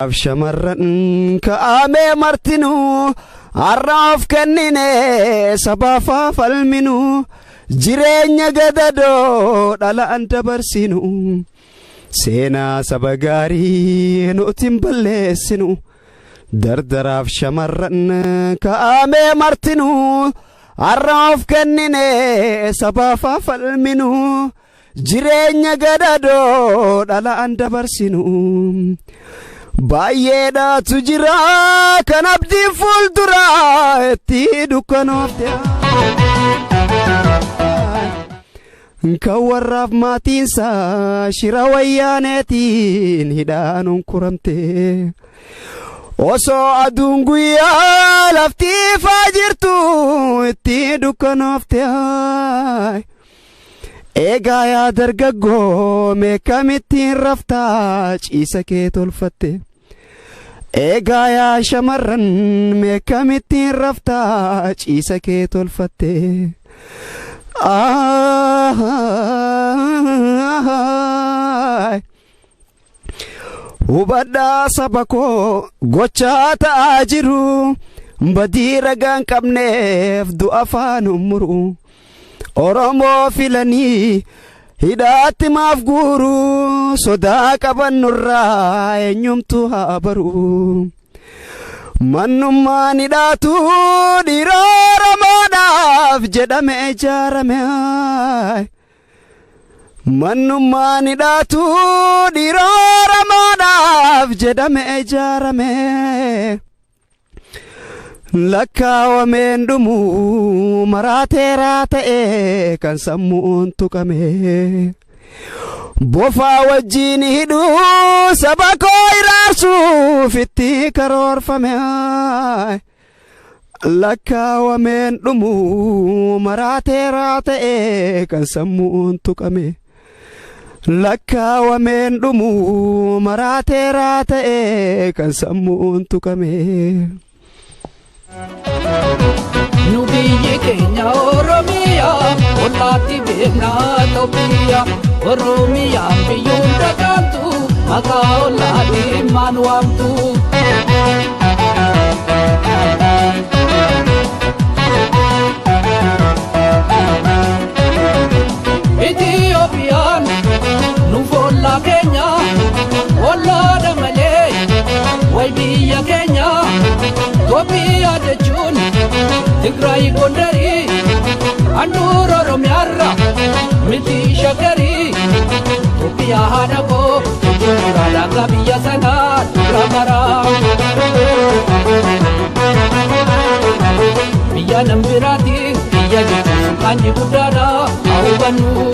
Shamarran ka'amee martinuu har'aaf kennine sabaaf falminu jireenya gadadoo dhalaan dabarsinu seenaa saba gaarii nuti hin balleessinu dardaraaf shamarran ka'amee martinuu har'aaf kennine sabaaf falminu jireenya gadadoo dhalaan dabarsinu baay'eedhaatu jira kan abdii fuulduraa itti dukkanoofte kan warraaf maatiinsaa shira wayyaaneetiin hidhaanuun kuramte osoo aduun guyyaa laftiifaa jirtu itti dukkanoofte eegaa yaa dargaggoo meeqamittiin raftaa ciisa kee tolfatte eegaa yaa shamarran meeqamittiin raftaa ciisa kee tolfatte hubadhaa saba koo gochaa ta'aa jiru badii ragaan qabneef du'a afaan muru Oromoo filanii hidhaatti maaf guuru sodaa qabannurraa eenyumtu haa baru mannummaan hidhaatu dhiiraa Oromoodhaaf jedhame ijaarame mannummaan hidhaatu dhiiraa Oromoodhaaf jedhame ijaarame lakkaawameen dhumu maraateeraa ta'e kan sammuun tuqame bofaa wajjiin hidhu saba koo iraarsuuf itti karoorfame lakkaawameen dhumu maraateeraa ta'e kan sammuun tuqame lakkaawameen dhumu maraateeraa ta'e kan sammuun tuqame Nubiyi Kenya Oromiyaa Ollaatti beeknaa Itoophiyaa Oromiyaan biyyuun dhagaamtu maqaa ollaatti maan waamtu Itiyoophiyaan nuuf ollaa keenya ollaadha malee way biyya keenya Itoophiyaa jechuun Tigraay Gondarii handhuura Oromiyaarra miti shaggarii Itoophiyaa haadha koo raadhaa biyya sanaa dura maraa biyya nan biraati biyya jechuun kanji guddaadha haa hubannu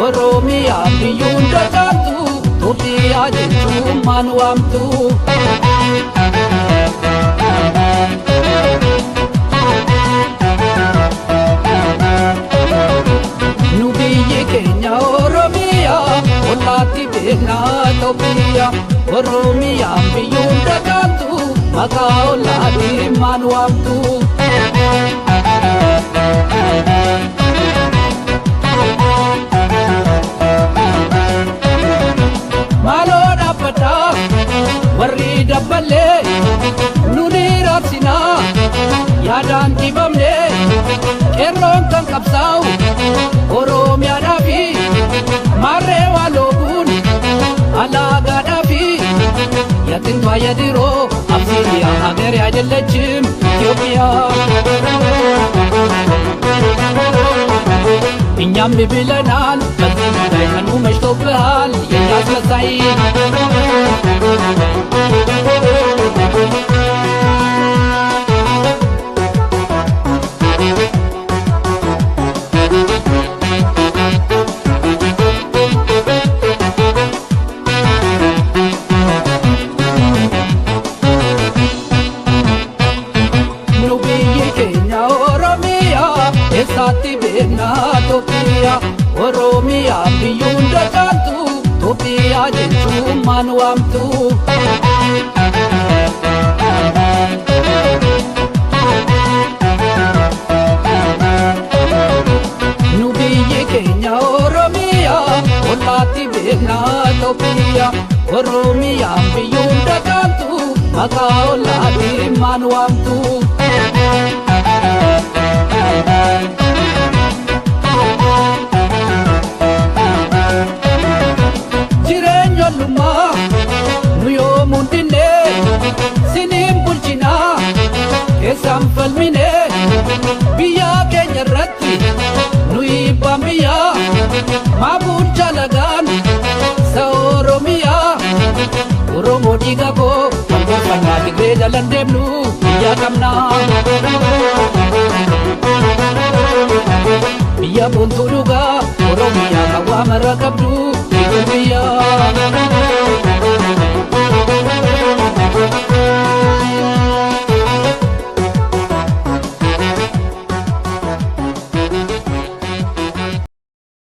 Oromiyaa biyyuun dhagaamtu Itoophiyaa jechuun maan waamtu Nu biyyi keenya Oromiyaa ollaatti beeknaa Itoophiyaa Oromiyaa biyyuun dhagaamtu maqaa ollaatti maan waamtu warri dabbalee nuni raabsinaa yaadaan dibamnee qeerroon kan qabsaa'u Oromiyaadhaa fi maarree waa loobuun alaagaadhaa fi yatintu ayadiroo absiiniyaa hageer yaadellechim Itoophiyaa እኛም ብለናል በዚህ ላይ ቀኑ መሽቶብሃል የሚያስመሳይ keenya Oromiyaa eessaatti beeknaa Itoophiyaa Oromiyaa biyyuu hunda caaltu Itoophiyaa jechuun maan waamtu. Nu biyyi keenya Oromiyaa ollaatti beeknaa Itoophiyaa Oromiyaa biyyuu hunda caaltu maqaa ollaatti maan waamtu. Jireenyollumaa nu yoomuun dinnee siniin bulchinaa keessaan falminee biyyaa keenya irratti nu hibbaan biyyaa maabuun jalagaan sa Oromiyaa Oromoo dhiiga koo walgorfannaa Tigree jalan deemnu biyya qabnaa. Biyya boontuu dhugaa Oromiyaa kan waa mara qabdu biyya.